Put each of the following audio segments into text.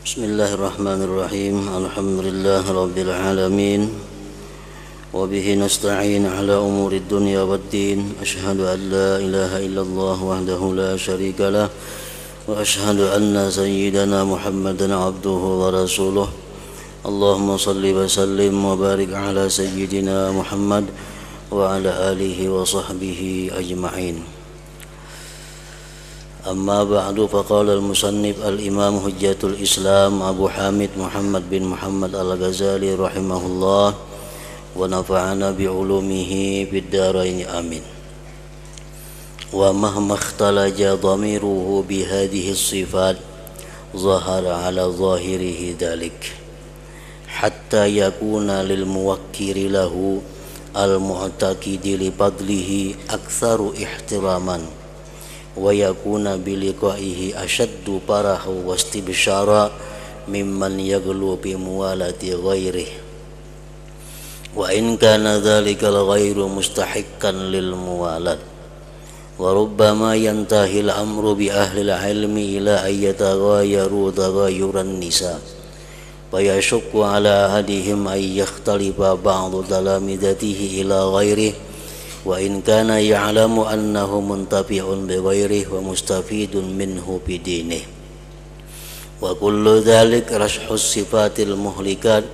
Bismillahirrahmanirrahim. Alhamdulillah rabbil alamin. Wa bihi nasta'in ala umuri dunya waddin. Asyhadu an la ilaha illallah wahdahu la syarika lah. Wa asyhadu anna sayyidana Muhammadan abduhu wa rasuluh. Allahumma salli wa sallim wa barik ala sayyidina Muhammad wa ala alihi wa sahbihi ajma'in. Amma ba'du, faqala al-musannif al-imam hujjatul islam Abu Hamid Muhammad bin Muhammad al-Ghazali rahimahullah wa nafa'ana bi'ulumihi fid darain amin. Wa mahma ikhtalaja dhamiruhu bihadhihi as-sifat zahara ala zahirihi dhalik hatta yakuna lil muwakkiri lahu al-mu'taqidi li fadlihi aktsaru ihtiraman wa yakuna biliqaihi ashaddu farahu wastibsyara mimman yaghlu bi muwalati ghairihi wa in kana dhalikal ghairu mustahiqqan lil muwalat wa rubbama yantahi al-amru bi ahli al-ilmi ila ayyataghayaru taghayyuran nisa wa yashukku ala ahadihim ay yakhtalifa ba'du talamidatihi ila ghairihi wa in kana ya'lamu annahu muntafi'un bi ghairihi wa mustafidun minhu bi dinihi wa kullu dhalik rashhu sifatil muhlikat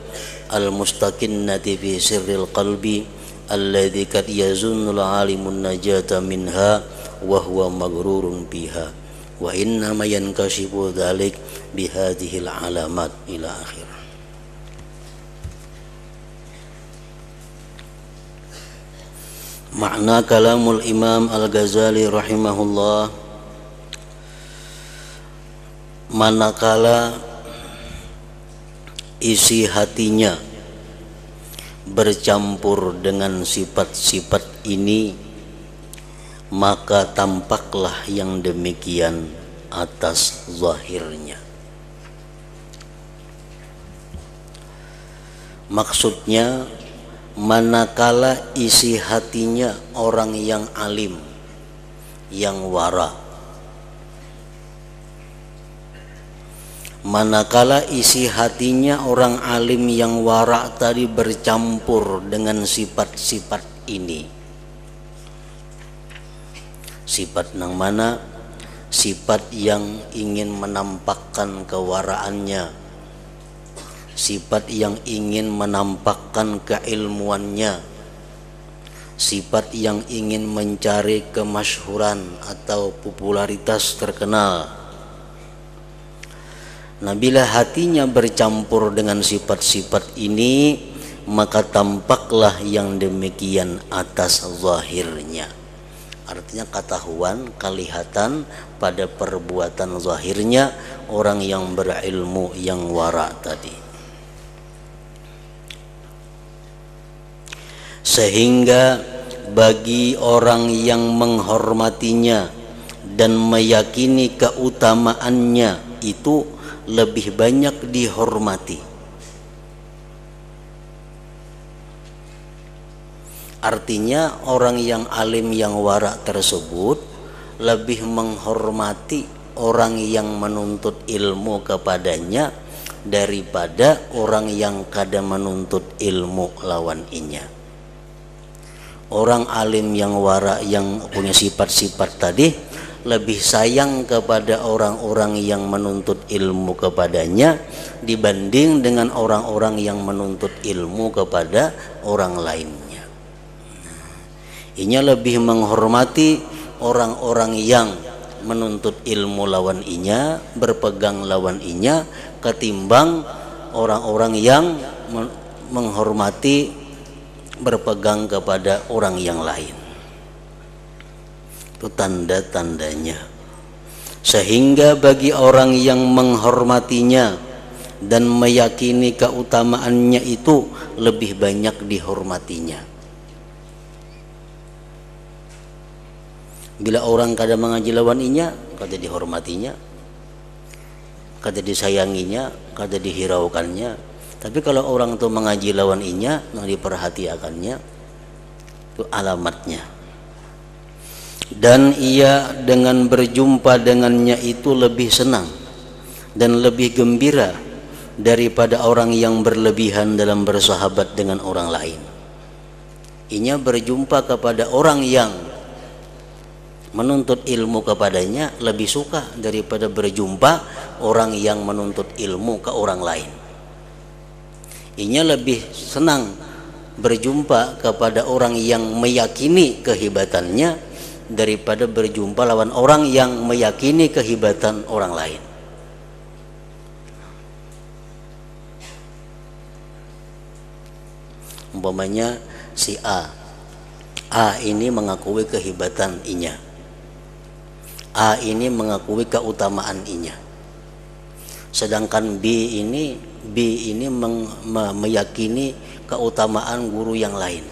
al mustaqinnati fi sirril qalbi alladhi kad yazunnu al alimun najata minha wa huwa maghrurun biha wa inna ma yankashifu dhalik bi hadhihi al alamat ila akhir. Makna kalamul Imam Al-Ghazali rahimahullah, manakala isi hatinya bercampur dengan sifat-sifat ini, maka tampaklah yang demikian atas zahirnya. Maksudnya, manakala isi hatinya orang yang alim, yang wara, manakala isi hatinya orang alim yang wara tadi bercampur dengan sifat-sifat ini. Sifat yang mana? Sifat yang ingin menampakkan kewaraannya, sifat yang ingin menampakkan keilmuannya, sifat yang ingin mencari kemasyhuran atau popularitas terkenal. Nah, bila hatinya bercampur dengan sifat-sifat ini, maka tampaklah yang demikian atas zahirnya. Artinya ketahuan, kelihatan pada perbuatan zahirnya orang yang berilmu, yang wara tadi. Sehingga bagi orang yang menghormatinya dan meyakini keutamaannya itu lebih banyak dihormati. Artinya orang yang alim yang wara tersebut lebih menghormati orang yang menuntut ilmu kepadanya daripada orang yang kada menuntut ilmu lawan inya. Orang alim yang wara yang punya sifat-sifat tadi lebih sayang kepada orang-orang yang menuntut ilmu kepadanya dibanding dengan orang-orang yang menuntut ilmu kepada orang lainnya. Inya lebih menghormati orang-orang yang menuntut ilmu lawan inya, berpegang lawan inya, ketimbang orang-orang yang menghormati berpegang kepada orang yang lain. Itu tanda-tandanya. Sehingga bagi orang yang menghormatinya dan meyakini keutamaannya itu lebih banyak dihormatinya. Bila orang kada mengaji lawan inya, kada dihormatinya, kada disayanginya, kada dihiraukannya. Tapi kalau orang itu mengaji lawan inya, diperhatikannya, itu alamatnya. Dan ia dengan berjumpa dengannya itu lebih senang dan lebih gembira daripada orang yang berlebihan dalam bersahabat dengan orang lain. Inya berjumpa kepada orang yang menuntut ilmu kepadanya lebih suka daripada berjumpa orang yang menuntut ilmu ke orang lain. Inya lebih senang berjumpa kepada orang yang meyakini kehebatannya daripada berjumpa lawan orang yang meyakini kehebatan orang lain. Umpamanya si A ini mengakui kehebatan inya, A ini mengakui keutamaan inya, sedangkan B ini meyakini keutamaan guru yang lain,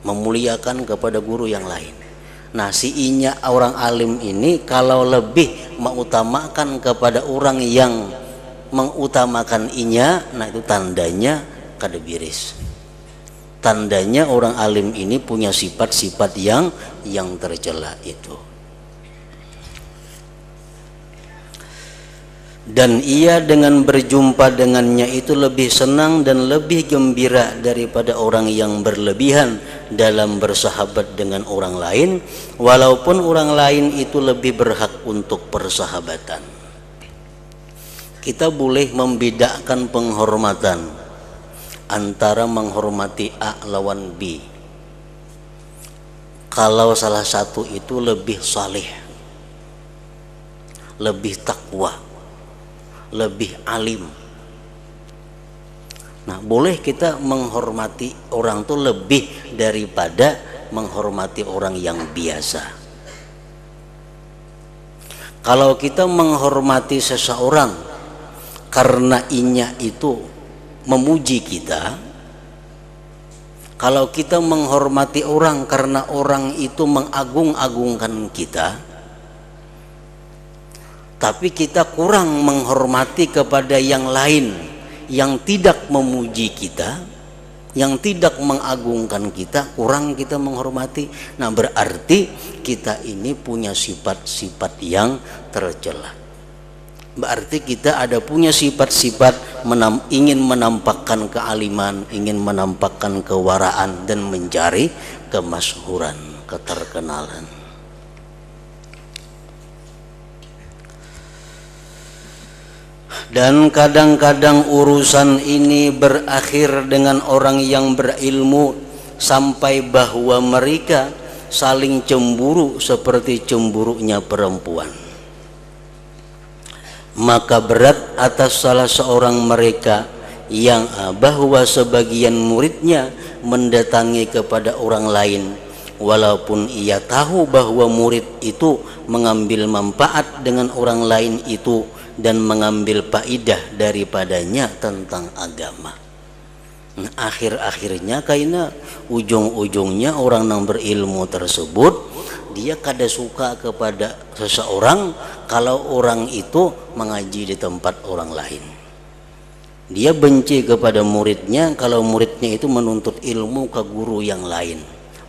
memuliakan kepada guru yang lain. Nah, si inya orang alim ini kalau lebih mengutamakan kepada orang yang mengutamakan inya, nah itu tandanya kada biris. Tandanya orang alim ini punya sifat-sifat yang tercela itu. Dan ia dengan berjumpa dengannya itu lebih senang dan lebih gembira daripada orang yang berlebihan dalam bersahabat dengan orang lain, walaupun orang lain itu lebih berhak untuk persahabatan. Kita boleh membedakan penghormatan antara menghormati A lawan B. Kalau salah satu itu lebih saleh, lebih takwa, lebih alim, nah boleh kita menghormati orang itu lebih daripada menghormati orang yang biasa. Kalau kita menghormati seseorang karena inya itu memuji kita, kalau kita menghormati orang karena orang itu mengagung-agungkan kita, tapi kita kurang menghormati kepada yang lain yang tidak memuji kita, yang tidak mengagungkan kita, kurang kita menghormati. Nah, berarti kita ini punya sifat-sifat yang tercela. Berarti kita ada punya sifat-sifat ingin menampakkan kealiman, ingin menampakkan kewaraan dan mencari kemasyhuran, keterkenalan. Dan kadang-kadang urusan ini berakhir dengan orang yang berilmu sampai bahwa mereka saling cemburu seperti cemburunya perempuan. Maka berat atas salah seorang mereka yang bahwa sebagian muridnya mendatangi kepada orang lain, walaupun ia tahu bahwa murid itu mengambil manfaat dengan orang lain itu dan mengambil faidah daripadanya tentang agama. Nah, akhir-akhirnya kaina ujung-ujungnya orang yang berilmu tersebut dia kada suka kepada seseorang kalau orang itu mengaji di tempat orang lain. Dia benci kepada muridnya kalau muridnya itu menuntut ilmu ke guru yang lain.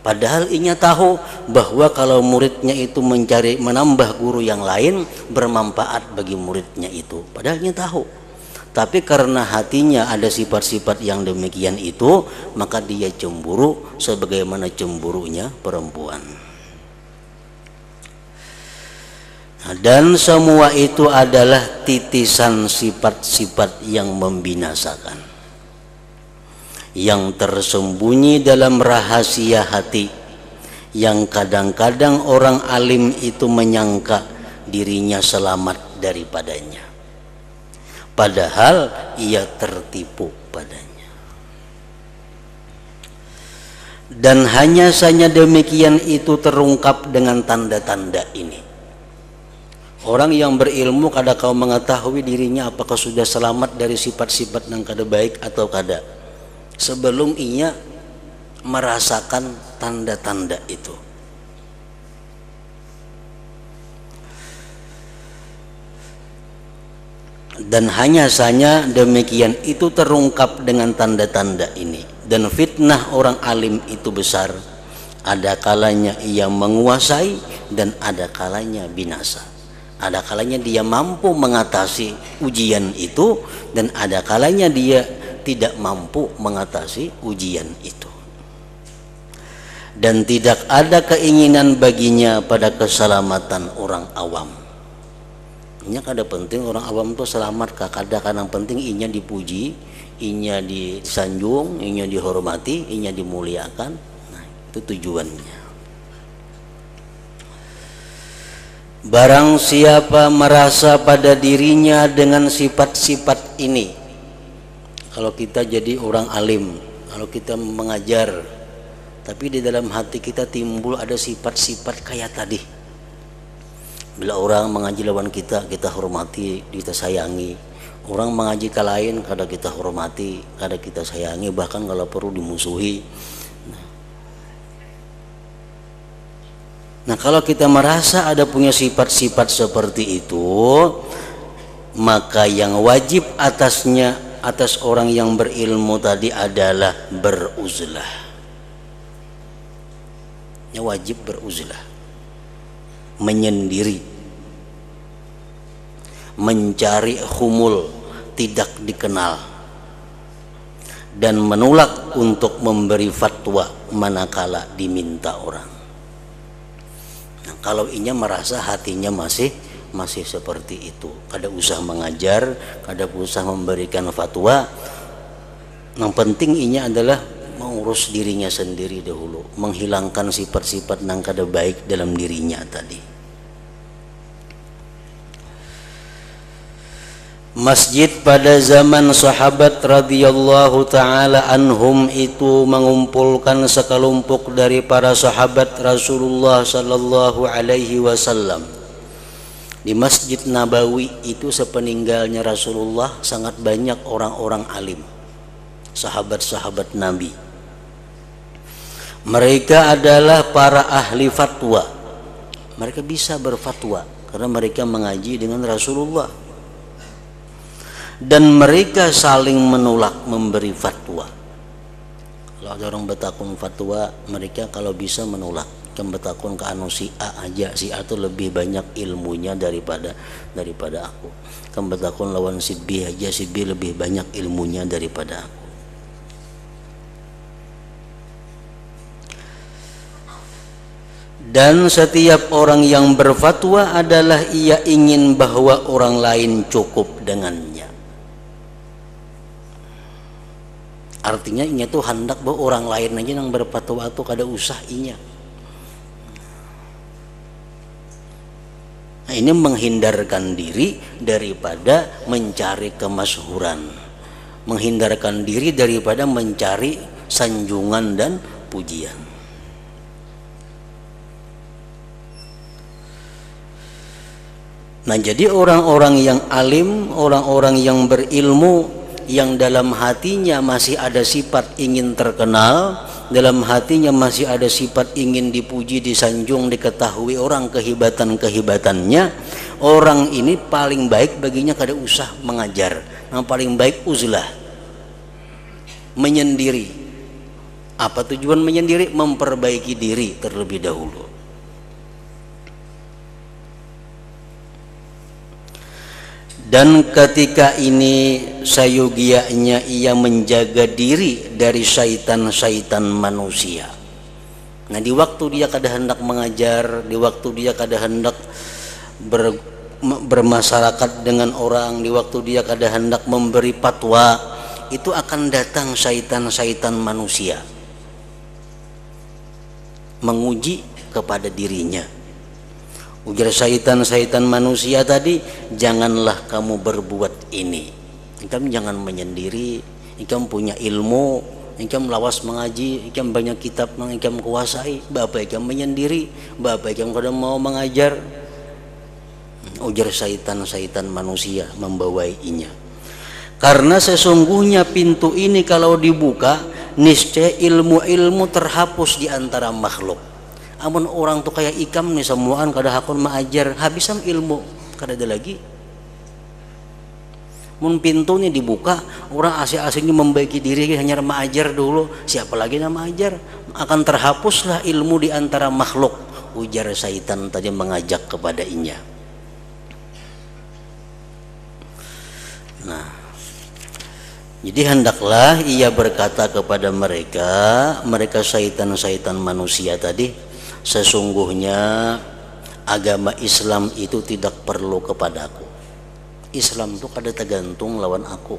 Padahal inya tahu bahwa kalau muridnya itu menambah guru yang lain bermanfaat bagi muridnya itu. Padahal inya tahu. Tapi karena hatinya ada sifat-sifat yang demikian itu, maka dia cemburu sebagaimana cemburunya perempuan. Dan semua itu adalah titisan sifat-sifat yang membinasakan, yang tersembunyi dalam rahasia hati, yang kadang-kadang orang alim itu menyangka dirinya selamat daripadanya, padahal ia tertipu padanya. Dan hanya saja demikian itu terungkap dengan tanda-tanda ini. Orang yang berilmu kada kau mengetahui dirinya apakah sudah selamat dari sifat-sifat yang kada baik atau kada, sebelum ia merasakan tanda-tanda itu. Dan hanya saja demikian itu terungkap dengan tanda-tanda ini. Dan fitnah orang alim itu besar. Ada kalanya ia menguasai dan ada kalanya binasa. Ada kalanya dia mampu mengatasi ujian itu, dan ada kalanya dia tidak mampu mengatasi ujian itu. Dan tidak ada keinginan baginya pada keselamatan orang awam. Ini kada penting orang awam itu selamat, kadang penting inya dipuji, inya disanjung, inya dihormati, inya dimuliakan. Nah, itu tujuannya. Barang siapa merasa pada dirinya dengan sifat-sifat ini, kalau kita jadi orang alim, kalau kita mengajar, tapi di dalam hati kita timbul ada sifat-sifat kayak tadi. Bila orang mengaji lawan kita, kita hormati, kita sayangi. Orang mengaji ke lain, kadang kita hormati, kadang kita sayangi, bahkan kalau perlu dimusuhi. Nah, kalau kita merasa ada punya sifat-sifat seperti itu, maka yang wajib atasnya, atas orang yang berilmu tadi adalah beruzlah. Ya, wajib beruzlah, menyendiri, mencari humul tidak dikenal, dan menolak untuk memberi fatwa manakala diminta orang. Nah, kalau inya merasa hatinya masih seperti itu, kada usah mengajar, kada usah memberikan fatwa. Yang penting inya adalah mengurus dirinya sendiri dahulu, menghilangkan sifat-sifat yang kada baik dalam dirinya tadi. Masjid pada zaman sahabat radhiyallahu taala anhum itu mengumpulkan sekelompok dari para sahabat Rasulullah sallallahu alaihi wasallam. Di Masjid Nabawi itu sepeninggalnya Rasulullah sangat banyak orang-orang alim, sahabat-sahabat Nabi. Mereka adalah para ahli fatwa. Mereka bisa berfatwa karena mereka mengaji dengan Rasulullah. Dan mereka saling menolak memberi fatwa. Kalau ada orang betakun fatwa, mereka kalau bisa menolak. Kan betakun ke anu si A aja, si A itu lebih banyak ilmunya daripada aku. Kan betakun lawan si B aja, si B lebih banyak ilmunya daripada aku. Dan setiap orang yang berfatwa adalah ia ingin bahwa orang lain cukup dengannya. Artinya inya tuh hendak bahwa orang lain aja yang berfatwa itu kada usah inya. Nah, ini menghindarkan diri daripada mencari kemasyhuran, menghindarkan diri daripada mencari sanjungan dan pujian. Nah, jadi orang-orang yang alim, orang-orang yang berilmu, yang dalam hatinya masih ada sifat ingin terkenal, dalam hatinya masih ada sifat ingin dipuji, disanjung, diketahui orang kehebatan-kehebatannya, orang ini paling baik baginya kada usah mengajar. Yang paling baik uzlah, menyendiri. Apa tujuan menyendiri? Memperbaiki diri terlebih dahulu. Dan ketika ini sayogianya ia menjaga diri dari syaitan-syaitan manusia. Nah, di waktu dia kada hendak mengajar, di waktu dia kada hendak bermasyarakat dengan orang, di waktu dia kada hendak memberi fatwa, itu akan datang syaitan-syaitan manusia menguji kepada dirinya. Ujar syaitan-syaitan manusia tadi, janganlah kamu berbuat ini. Engkau jangan menyendiri, engkau punya ilmu, engkau lawas mengaji, engkau banyak kitab yang engkau kuasai, bapak engkau menyendiri, bapak engkau kada mau mengajar. Ujar syaitan-syaitan manusia membawainya. Karena sesungguhnya pintu ini kalau dibuka, niscaya ilmu-ilmu terhapus di antara makhluk. Amun orang tuh kayak ikam nih semuaan kada hakun mengajar, habisan ilmu kada ada lagi. Mun pintunya dibuka, orang asing-asingnya membaiki diri hanya mengajar dulu, siapa lagi nama ajar, akan terhapuslah ilmu di antara makhluk. Ujar syaitan tadi mengajak kepada inya. Nah, jadi hendaklah ia berkata kepada mereka syaitan-syaitan manusia tadi, sesungguhnya agama Islam itu tidak perlu kepadaku. Islam itu kada tergantung lawan aku.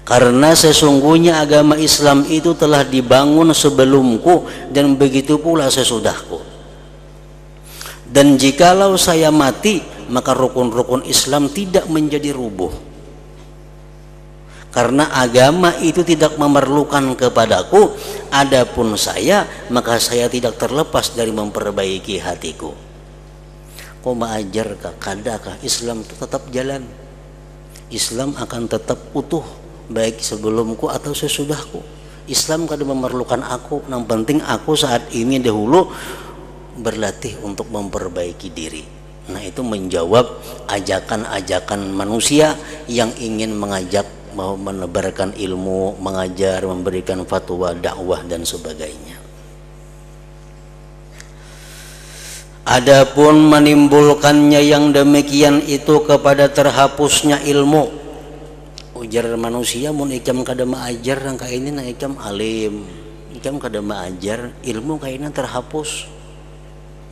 Karena sesungguhnya agama Islam itu telah dibangun sebelumku dan begitu pula sesudahku. Dan jikalau saya mati, maka rukun-rukun Islam tidak menjadi rubuh. Karena agama itu tidak memerlukan kepadaku, adapun saya, maka saya tidak terlepas dari memperbaiki hatiku. Kau mengajar kah? Kadakah Islam itu tetap jalan? Islam akan tetap utuh, baik sebelumku atau sesudahku. Islam kada memerlukan aku, yang penting aku saat ini dahulu berlatih untuk memperbaiki diri. Nah, itu menjawab ajakan-ajakan manusia yang ingin mengajak, mau menebarkan ilmu, mengajar, memberikan fatwa, dakwah dan sebagainya. Adapun menimbulkannya yang demikian itu kepada terhapusnya ilmu, ujar manusia mun ikam kada maajar rangka ini na ikam alim, ikam kada maajar, ilmu kayaknya terhapus,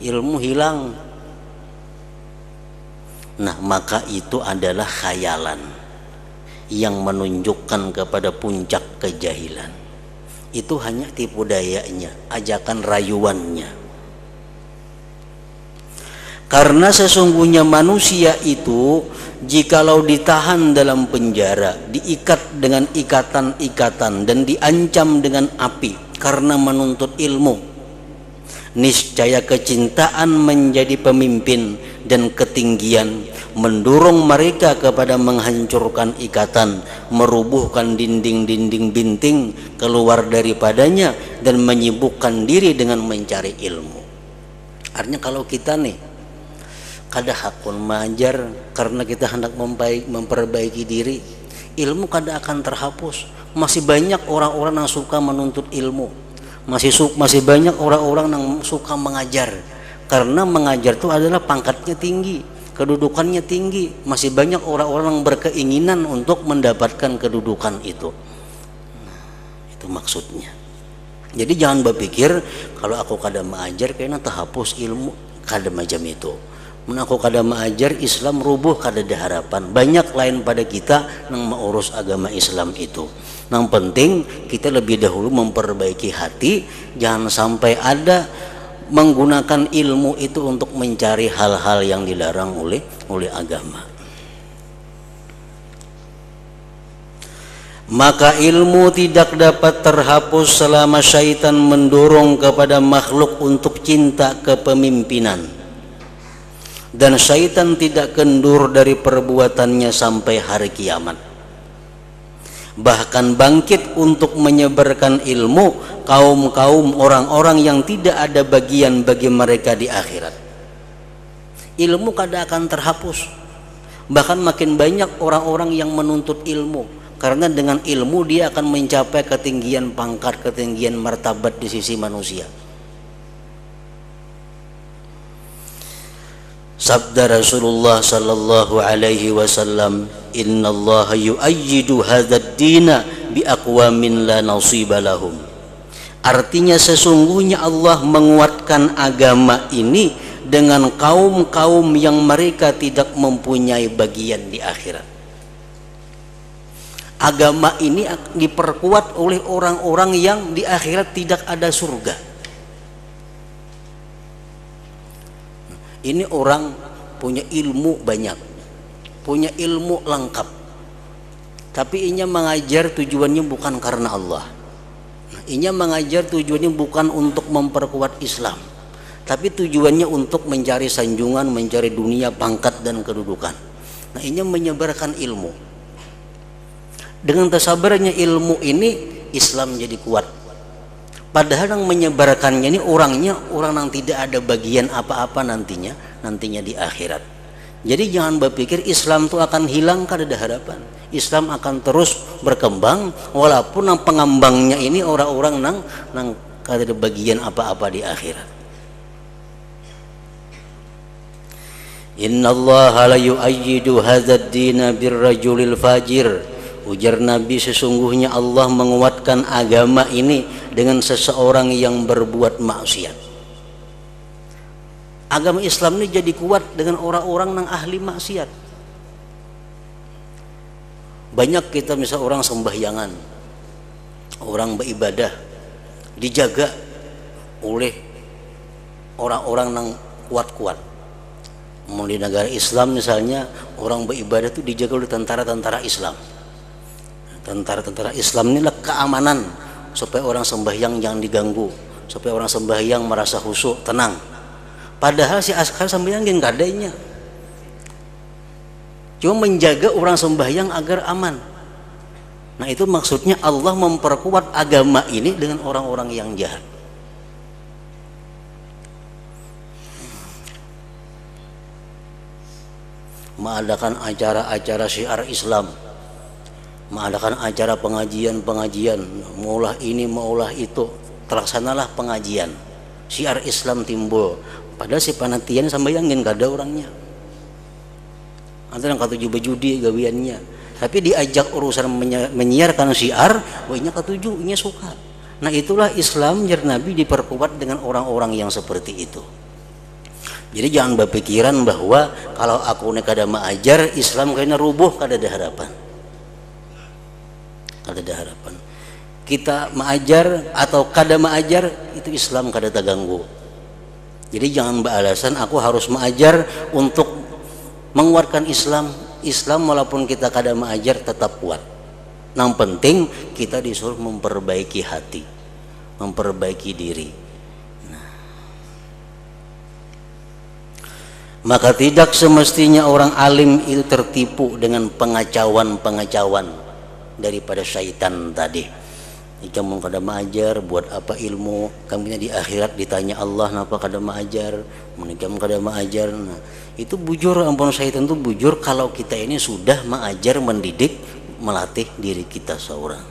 ilmu hilang. Nah, maka itu adalah khayalan yang menunjukkan kepada puncak kejahilan. Itu hanya tipu dayanya, ajakan rayuannya. Karena sesungguhnya manusia itu jikalau ditahan dalam penjara, diikat dengan ikatan-ikatan dan diancam dengan api karena menuntut ilmu, niscaya kecintaan menjadi pemimpin dan ketinggian mendorong mereka kepada menghancurkan ikatan, merubuhkan dinding-dinding binting keluar daripadanya dan menyibukkan diri dengan mencari ilmu. Artinya kalau kita nih kada hakun mengajar karena kita hendak memperbaiki diri, ilmu kada akan terhapus. Masih banyak orang-orang yang suka menuntut ilmu, masih banyak orang-orang yang suka mengajar karena mengajar itu adalah pangkatnya tinggi, kedudukannya tinggi. Masih banyak orang-orang yang berkeinginan untuk mendapatkan kedudukan itu. Itu maksudnya. Jadi jangan berpikir kalau aku kada mengajar kayaknya terhapus ilmu, kada macam itu. Aku kada mengajar Islam rubuh, kada ada harapan. Banyak lain pada kita yang mengurus agama Islam itu. Yang penting kita lebih dahulu memperbaiki hati, jangan sampai ada menggunakan ilmu itu untuk mencari hal-hal yang dilarang oleh agama. Maka ilmu tidak dapat terhapus selama syaitan mendorong kepada makhluk untuk cinta kepemimpinan. Dan syaitan tidak kendur dari perbuatannya sampai hari kiamat. Bahkan bangkit untuk menyebarkan ilmu kaum-kaum orang-orang yang tidak ada bagian bagi mereka di akhirat. Ilmu kada akan terhapus. Bahkan makin banyak orang-orang yang menuntut ilmu, karena dengan ilmu dia akan mencapai ketinggian pangkat, ketinggian martabat di sisi manusia. Sabda Rasulullah sallallahu alaihi wasallam, innallaha yu'ayyidu hadzal dina bi aqwamin la nasiba lahum. Artinya sesungguhnya Allah menguatkan agama ini dengan kaum-kaum yang mereka tidak mempunyai bagian di akhirat. Agama ini diperkuat oleh orang-orang yang di akhirat tidak ada surga. Ini orang punya ilmu banyak, punya ilmu lengkap, tapi inya mengajar tujuannya bukan karena Allah. Inya mengajar tujuannya bukan untuk memperkuat Islam, tapi tujuannya untuk mencari sanjungan, mencari dunia, pangkat dan kedudukan. Nah, inya menyebarkan ilmu. Dengan tersabarnya ilmu ini, Islam jadi kuat. Padahal yang menyebarkannya ini orangnya orang yang tidak ada bagian apa-apa nantinya di akhirat. Jadi jangan berpikir Islam itu akan hilang, kada ada harapan. Islam akan terus berkembang walaupun yang pengembangnya ini orang-orang nang kada ada bagian apa-apa di akhirat. Innallaha la yu'ayyidu hadzal dina birrajulil fajir. Ujar Nabi, sesungguhnya Allah menguatkan agama ini dengan seseorang yang berbuat maksiat. Agama Islam ini jadi kuat dengan orang-orang yang ahli maksiat. Banyak kita misal orang sembahyangan, orang beribadah dijaga oleh orang-orang yang kuat-kuat. Di negara Islam misalnya, orang beribadah itu dijaga oleh tentara-tentara Islam. Tentara-tentara Islam inilah keamanan supaya orang sembahyang jangan diganggu, supaya orang sembahyang merasa khusyuk, tenang. Padahal si askar sembahyang nggak adanya, cuma menjaga orang sembahyang agar aman. Nah itu maksudnya Allah memperkuat agama ini dengan orang-orang yang jahat. Mengadakan acara-acara syiar Islam, mengadakan acara pengajian-pengajian, maulah ini maulah itu, terlaksanalah pengajian, syiar Islam timbul. Padahal si panitian sambayangin gak ada orangnya, antara katuju bejudi gawiannya, tapi diajak urusan menyiarkan syiar, wahnya katuju, nya suka. Nah itulah Islam jar Nabi diperkuat dengan orang-orang yang seperti itu. Jadi jangan berpikiran bahwa kalau aku nek kada maajar Islam kayaknya rubuh, kada ada harapan. Kada ada harapan. Kita maajar atau kada maajar itu Islam kada terganggu. Jadi jangan beralasan aku harus maajar untuk menguatkan Islam. Islam walaupun kita kada maajar tetap kuat. Yang penting kita disuruh memperbaiki hati, memperbaiki diri. Maka tidak semestinya orang alim itu tertipu dengan pengacauan-pengacauan daripada syaitan tadi. Jika mau kada maajar, buat apa ilmu? Kami di akhirat ditanya Allah, kenapa kada maajar? Menikam kada maajar. Nah, itu bujur, ampun syaitan itu bujur kalau kita ini sudah maajar, mendidik, melatih diri kita seorang.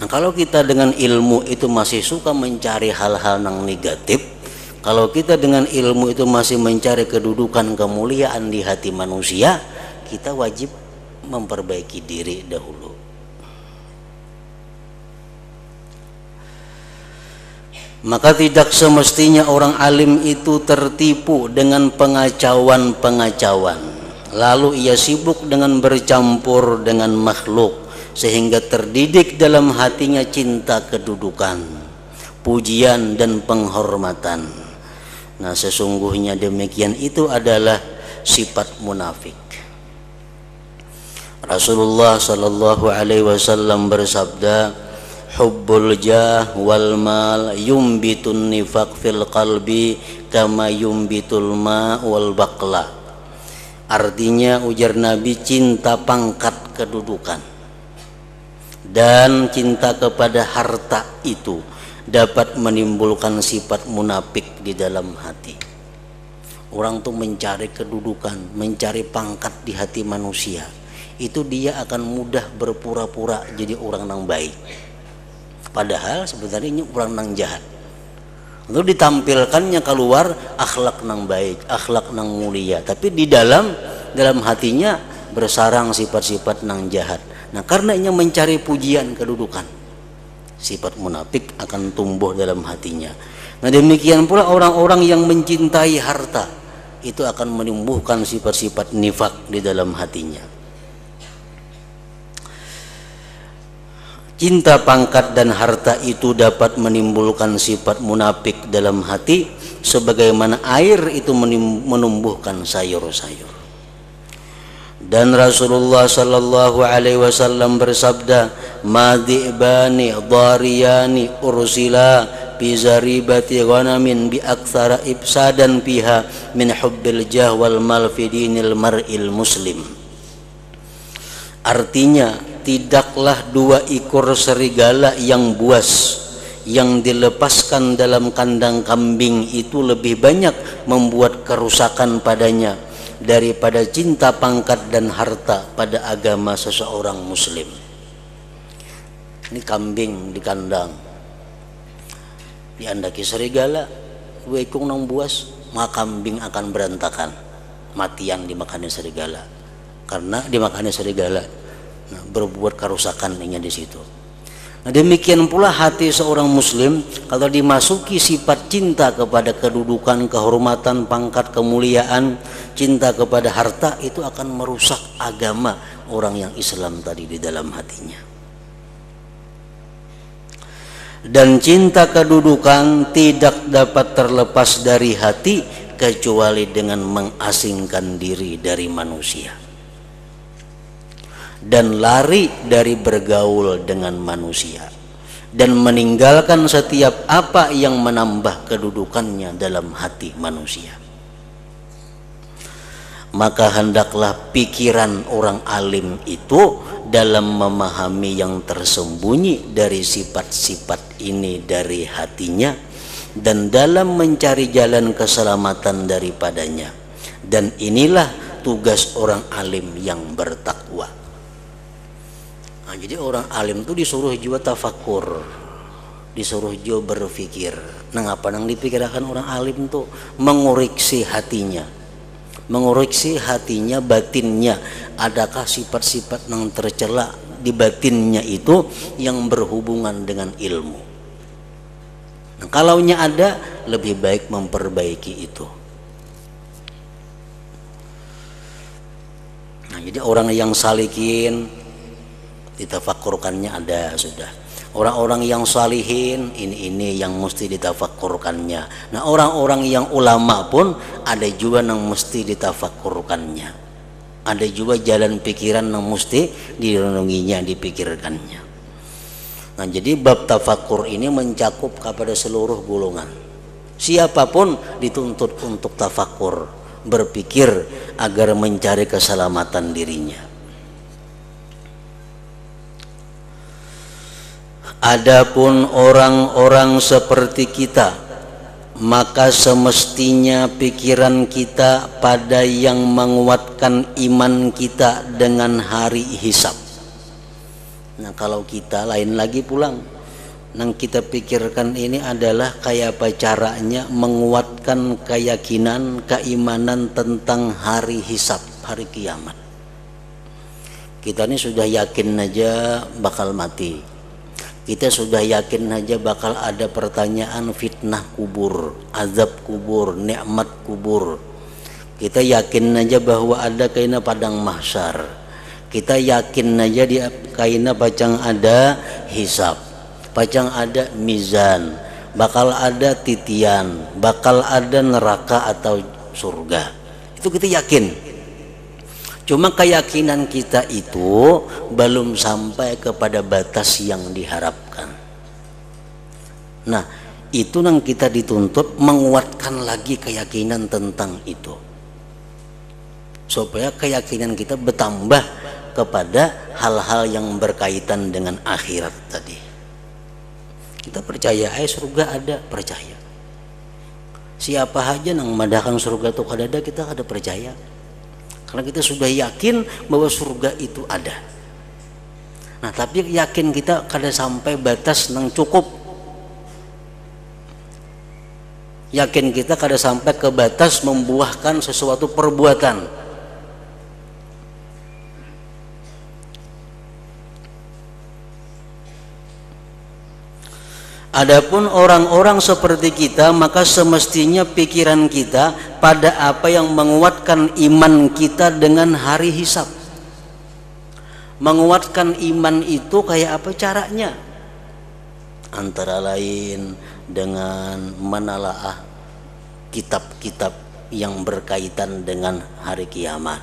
Nah, kalau kita dengan ilmu itu masih suka mencari hal-hal yang negatif, kalau kita dengan ilmu itu masih mencari kedudukan kemuliaan di hati manusia, kita wajib memperbaiki diri dahulu. Maka tidak semestinya orang alim itu tertipu dengan pengacauan-pengacauan, lalu ia sibuk dengan bercampur dengan makhluk sehingga terdidik dalam hatinya cinta kedudukan, pujian dan penghormatan. Nah sesungguhnya demikian itu adalah sifat munafik. Rasulullah sallallahu alaihi wasallam bersabda, hubbul jah wal mal yumbitun nifaq fil qalbi kama yumbitul ma wal baqla. Artinya ujar Nabi, cinta pangkat kedudukan dan cinta kepada harta itu dapat menimbulkan sifat munafik di dalam hati. Orang tuh mencari kedudukan, mencari pangkat di hati manusia, itu dia akan mudah berpura-pura jadi orang yang baik, padahal sebenarnya ini orang yang jahat. Lalu ditampilkannya keluar akhlak yang baik, akhlak yang mulia, tapi di dalam hatinya bersarang sifat-sifat yang jahat. Nah karena ini mencari pujian kedudukan, sifat munafik akan tumbuh dalam hatinya. Nah demikian pula orang-orang yang mencintai harta itu akan menumbuhkan sifat-sifat nifak di dalam hatinya. Cinta pangkat dan harta itu dapat menimbulkan sifat munafik dalam hati, sebagaimana air itu menumbuhkan sayur-sayur. Dan Rasulullah sallallahu alaihi wasallam bersabda, madibani dhariyani ursila bi zaribati ghanamin bi aktsara ifsadan fiha min hubbil jah wal mal fi dinil mar'il muslim. Artinya, tidaklah dua ekor serigala yang buas yang dilepaskan dalam kandang kambing itu lebih banyak membuat kerusakan padanya daripada cinta pangkat dan harta pada agama seseorang muslim. Ini kambing di kandang, diandaki serigala, dua ekor nang buas, maka kambing akan berantakan, matian dimakannya serigala. Karena dimakannya serigala, nah, berbuat kerusakan di situ. Nah, demikian pula hati seorang muslim kalau dimasuki sifat cinta kepada kedudukan, kehormatan, pangkat, kemuliaan, cinta kepada harta, itu akan merusak agama orang yang Islam tadi di dalam hatinya. Dan cinta kedudukan tidak dapat terlepas dari hati kecuali dengan mengasingkan diri dari manusia dan lari dari bergaul dengan manusia dan meninggalkan setiap apa yang menambah kedudukannya dalam hati manusia. Maka hendaklah pikiran orang alim itu dalam memahami yang tersembunyi dari sifat-sifat ini dari hatinya dan dalam mencari jalan keselamatan daripadanya. Dan inilah tugas orang alim yang bertakwa. Nah, jadi orang alim itu disuruh juga tafakur, disuruh juga berpikir. Nah, apa yang dipikirkan orang alim itu mengoreksi hatinya, mengoreksi hatinya, batinnya. Adakah sifat-sifat yang tercela di batinnya itu yang berhubungan dengan ilmu? Nah, kalaunya ada, lebih baik memperbaiki itu. Nah, jadi orang yang salikin ditafakurkannya ada sudah. Orang-orang yang salihin ini yang mesti ditafakurkannya. Nah, orang-orang yang ulama pun ada juga yang mesti ditafakurkannya. Ada juga jalan pikiran yang mesti direnunginya, dipikirkannya. Nah, jadi bab tafakur ini mencakup kepada seluruh golongan. Siapapun dituntut untuk tafakur, berpikir agar mencari keselamatan dirinya. Adapun orang-orang seperti kita, maka semestinya pikiran kita pada yang menguatkan iman kita dengan hari hisab. Nah, kalau kita lain lagi pulang, yang kita pikirkan ini adalah kayak apa caranya menguatkan keyakinan, keimanan tentang hari hisab, hari kiamat. Kita ini sudah yakin aja bakal mati. Kita sudah yakin aja bakal ada pertanyaan fitnah kubur, azab kubur, nikmat kubur. Kita yakin aja bahwa ada kaina padang mahsyar. Kita yakin aja di kaina pacang ada hisab, pacang ada mizan, bakal ada titian, bakal ada neraka atau surga. Itu kita yakin. Cuma keyakinan kita itu belum sampai kepada batas yang diharapkan. Nah, itu yang kita dituntut menguatkan lagi keyakinan tentang itu, supaya keyakinan kita bertambah kepada hal-hal yang berkaitan dengan akhirat tadi. Kita percaya surga ada, percaya. Siapa aja yang madahkan surga itu ada, kita ada percaya. Karena kita sudah yakin bahwa surga itu ada. Nah, tapi yakin kita kada sampai batas yang cukup. Yakin kita kada sampai ke batas membuahkan sesuatu perbuatan. Adapun orang-orang seperti kita, maka semestinya pikiran kita pada apa yang menguatkan iman kita dengan hari hisab. Menguatkan iman itu kayak apa caranya? Antara lain dengan menalaah kitab-kitab yang berkaitan dengan hari kiamat.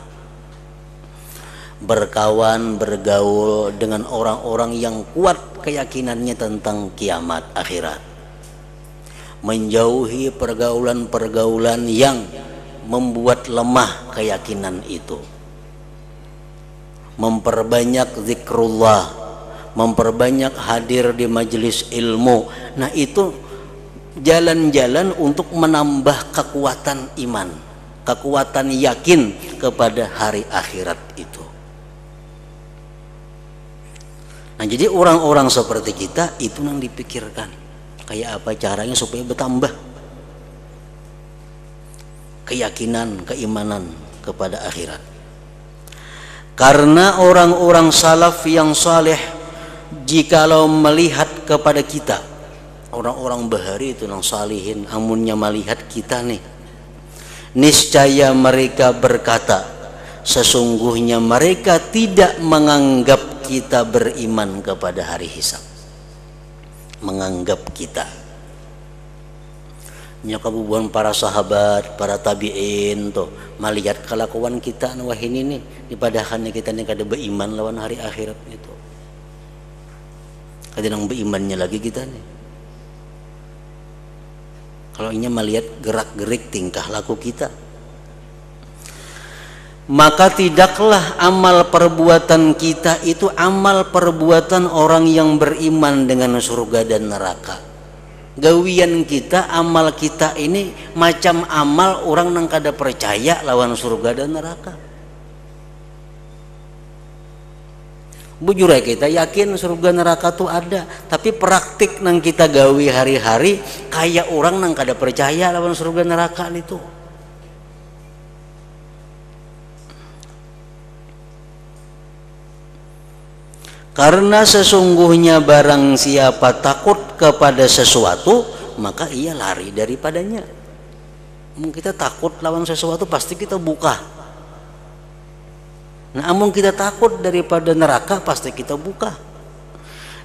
Berkawan, bergaul dengan orang-orang yang kuat keyakinannya tentang kiamat akhirat. Menjauhi pergaulan-pergaulan yang membuat lemah keyakinan itu. Memperbanyak zikrullah, memperbanyak hadir di majelis ilmu. Nah, itu jalan-jalan untuk menambah kekuatan iman, kekuatan yakin kepada hari akhirat itu. Nah, jadi orang-orang seperti kita itu yang dipikirkan kayak apa caranya supaya bertambah. keyakinan, keimanan kepada akhirat. Karena orang-orang salaf yang saleh jikalau melihat kepada kita, orang-orang bahari itu nang salihin, amunnya melihat kita nih, niscaya mereka berkata, sesungguhnya mereka tidak menganggap kita beriman kepada hari hisab. Menganggap kita, nyakabubuan para sahabat, para tabi'in tuh melihat kelakuan kita wah ini nih, dipadahannya kita nih kada beriman lawan hari akhirat itu. Kada nang berimannya lagi kita nih. Kalau inya melihat gerak-gerik tingkah laku kita, maka tidaklah amal perbuatan kita itu amal perbuatan orang yang beriman dengan surga dan neraka. Gawian kita, amal kita ini macam amal orang yang kada percaya lawan surga dan neraka. Bujur ya kita yakin surga neraka tuh ada, tapi praktik nang kita gawi hari-hari kayak orang nang kada percaya lawan surga neraka itu. Karena sesungguhnya barang siapa takut kepada sesuatu, maka ia lari daripadanya. Kita takut lawan sesuatu pasti kita buka. Nah, amun kita takut daripada neraka pasti kita buka.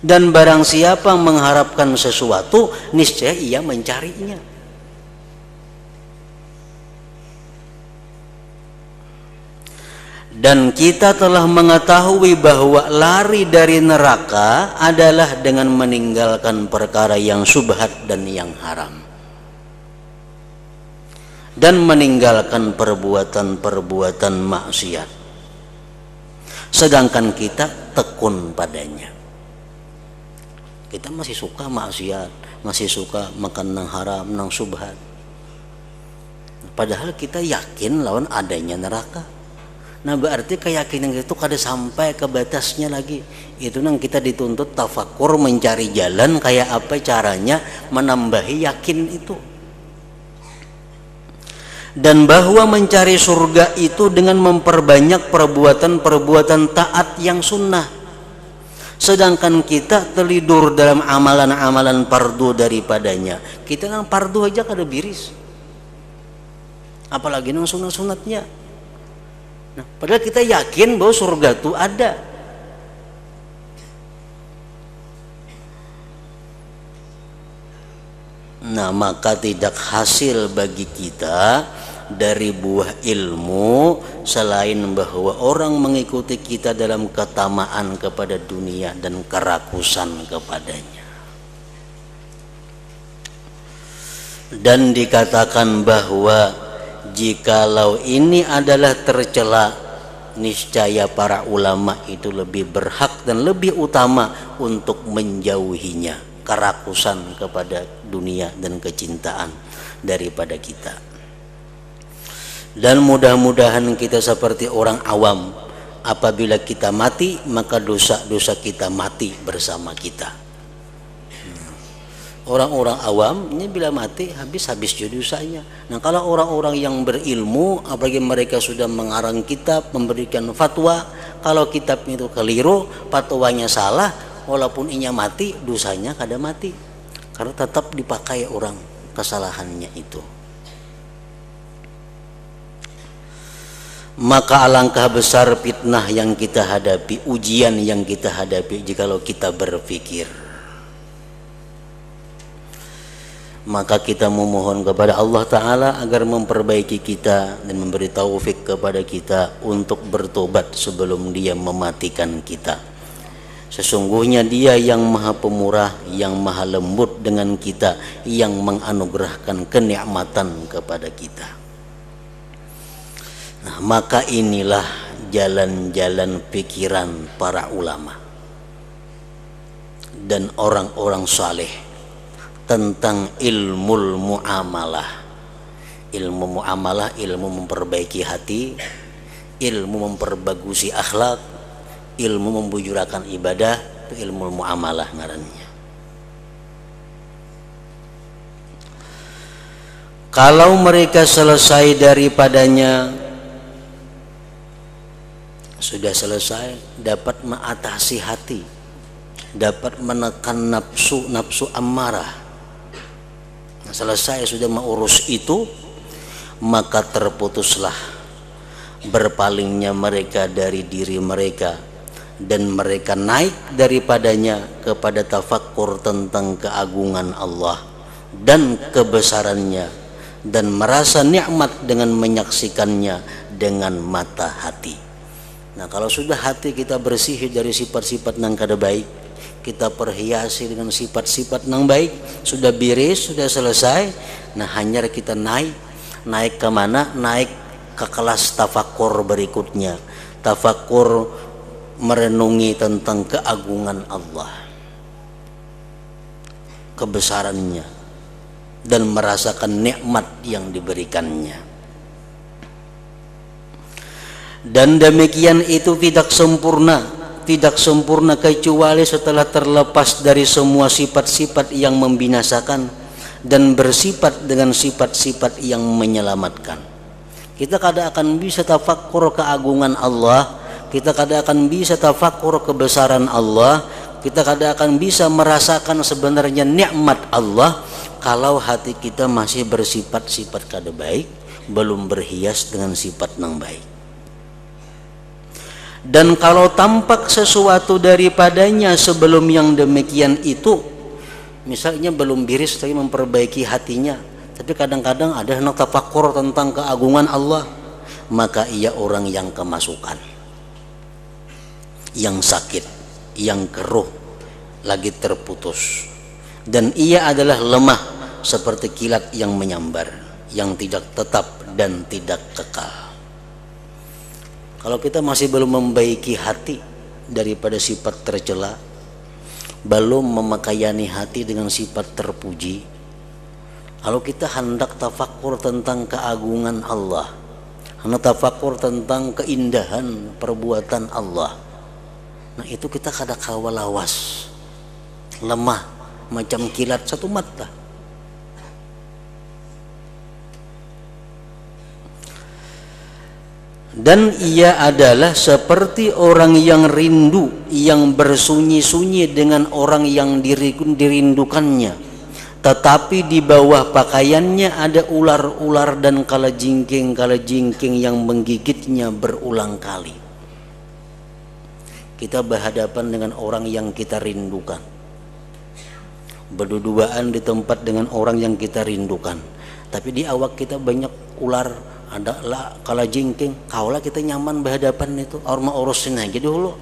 Dan barang siapa mengharapkan sesuatu, niscaya ia mencarinya. Dan kita telah mengetahui bahwa lari dari neraka adalah dengan meninggalkan perkara yang subhat dan yang haram, dan meninggalkan perbuatan-perbuatan maksiat. Sedangkan kita tekun padanya. Kita masih suka maksiat, masih suka makan nang haram, nang subhat. Padahal kita yakin lawan adanya neraka. Nah, berarti keyakinan itu kada sampai ke batasnya lagi. Itu nang kita dituntut tafakur, mencari jalan kayak apa caranya menambahi yakin itu. Dan bahwa mencari surga itu dengan memperbanyak perbuatan-perbuatan taat yang sunnah. Sedangkan kita terlidur dalam amalan-amalan fardu daripadanya. Kita nang fardu aja kada biris, apalagi nang sunat-sunatnya. Nah, padahal kita yakin bahwa surga itu ada. Nah, maka tidak hasil bagi kita dari buah ilmu selain bahwa orang mengikuti kita dalam ketamaan kepada dunia dan kerakusan kepadanya. Dan dikatakan bahwa jikalau ini adalah tercela, niscaya para ulama itu lebih berhak dan lebih utama untuk menjauhinya, kerakusan kepada dunia dan kecintaan daripada kita. Dan mudah-mudahan kita seperti orang awam, apabila kita mati maka dosa-dosa kita mati bersama kita. Orang-orang awam ini bila mati habis juga dosanya. Nah, kalau orang-orang yang berilmu, apalagi mereka sudah mengarang kitab, memberikan fatwa, kalau kitab itu keliru, fatwanya salah, walaupun inya mati, dosanya kada mati, karena tetap dipakai orang kesalahannya itu. Maka alangkah besar fitnah yang kita hadapi, ujian yang kita hadapi jikalau kita berpikir. Maka kita memohon kepada Allah Ta'ala agar memperbaiki kita dan memberi taufik kepada kita untuk bertobat sebelum Dia mematikan kita. Sesungguhnya Dia yang maha pemurah, yang maha lembut dengan kita, yang menganugerahkan kenikmatan kepada kita. Nah, maka inilah jalan-jalan pikiran para ulama dan orang-orang saleh tentang ilmu muamalah. Ilmu muamalah, ilmu memperbaiki hati, ilmu memperbagusi akhlak, ilmu membujurakan ibadah, itu ilmu muamalah ngarannya. Kalau mereka selesai daripadanya, sudah selesai, dapat mengatasi hati, dapat menekan nafsu ammarah. Nah, selesai sudah mengurus itu, maka terputuslah berpalingnya mereka dari diri mereka, dan mereka naik daripadanya kepada tafakkur tentang keagungan Allah dan kebesarannya, dan merasa nikmat dengan menyaksikannya dengan mata hati. Nah, kalau sudah hati kita bersih dari sifat-sifat nang kada baik, kita perhiasi dengan sifat-sifat nang baik, sudah biris, sudah selesai. Nah, hanya kita naik ke mana? Naik ke kelas tafakkur berikutnya. Tafakkur merenungi tentang keagungan Allah, kebesarannya, dan merasakan nikmat yang diberikannya. Dan demikian itu tidak sempurna kecuali setelah terlepas dari semua sifat-sifat yang membinasakan dan bersifat dengan sifat-sifat yang menyelamatkan. Kita kada akan bisa tafakkur keagungan Allah, kita kada akan bisa tafakkur kebesaran Allah, kita kada akan bisa merasakan sebenarnya nikmat Allah kalau hati kita masih bersifat-sifat kada baik, belum berhias dengan sifat nang baik. Dan kalau tampak sesuatu daripadanya sebelum yang demikian itu, misalnya belum biris tapi memperbaiki hatinya, tapi kadang-kadang ada hendak tafakkur tentang keagungan Allah, maka ia orang yang kemasukan, yang sakit, yang keruh, lagi terputus, dan ia adalah lemah seperti kilat yang menyambar, yang tidak tetap dan tidak kekal. Kalau kita masih belum membaiki hati daripada sifat tercela, belum memakaiani hati dengan sifat terpuji, kalau kita hendak tafakkur tentang keagungan Allah, hendak tafakkur tentang keindahan perbuatan Allah, nah itu kita kada kawalawas, lemah macam kilat satu mata. Dan ia adalah seperti orang yang rindu, yang bersunyi-sunyi dengan orang yang dirindukannya, tetapi di bawah pakaiannya ada ular-ular dan kalajengking yang menggigitnya berulang kali. Kita berhadapan dengan orang yang kita rindukan, berduaan di tempat dengan orang yang kita rindukan, tapi di awak kita banyak ular, ada lah kalajengking, kaulah kita nyaman berhadapan itu, orang urusin aja dulu.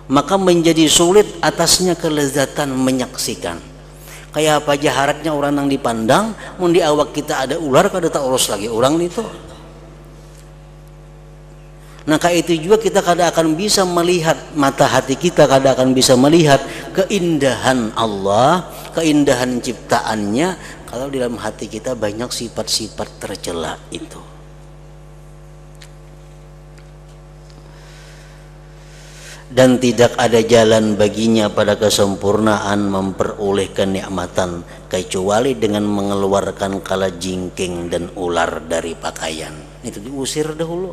Maka menjadi sulit atasnya kelezatan menyaksikan. Kayak apa jaharatnya orang yang dipandang, mun di awak kita ada ular, kada tak urus lagi orang itu. Nah, kayak itu juga kita kada akan bisa melihat, mata hati kita kada akan bisa melihat keindahan Allah, keindahan ciptaannya, kalau di dalam hati kita banyak sifat-sifat tercela itu. Dan tidak ada jalan baginya pada kesempurnaan memperoleh kenikmatan kecuali dengan mengeluarkan kalajengking dan ular dari pakaian. Itu diusir dahulu,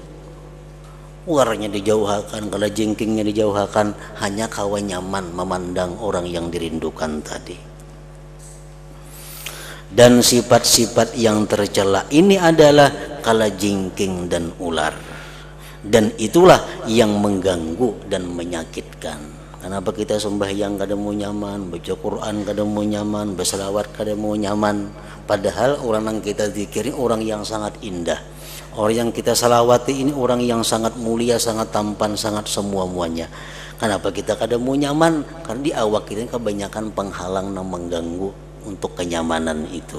ularnya dijauhkan, kalajengkingnya dijauhkan, hanya kawan nyaman memandang orang yang dirindukan tadi. Dan sifat-sifat yang tercela ini adalah kalajengking dan ular, dan itulah yang mengganggu dan menyakitkan. Kenapa kita sembahyang kada mau nyaman, baca Quran kada mau nyaman, berselawat kada mau nyaman, padahal orang yang kita zikiri orang yang sangat indah, orang yang kita salawati ini orang yang sangat mulia, sangat tampan, sangat semua-muanya. Kenapa kita kada mau nyaman? Karena di awak kita kebanyakan penghalang yang mengganggu untuk kenyamanan itu.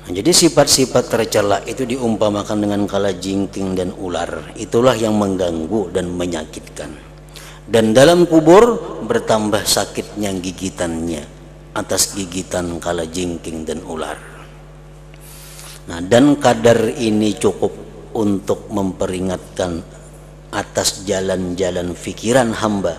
Nah, jadi sifat-sifat tercela itu diumpamakan dengan kalajengking dan ular. Itulah yang mengganggu dan menyakitkan. Dan dalam kubur bertambah sakitnya gigitannya atas gigitan kalajengking dan ular. Nah, dan kadar ini cukup untuk memperingatkan atas jalan-jalan fikiran hamba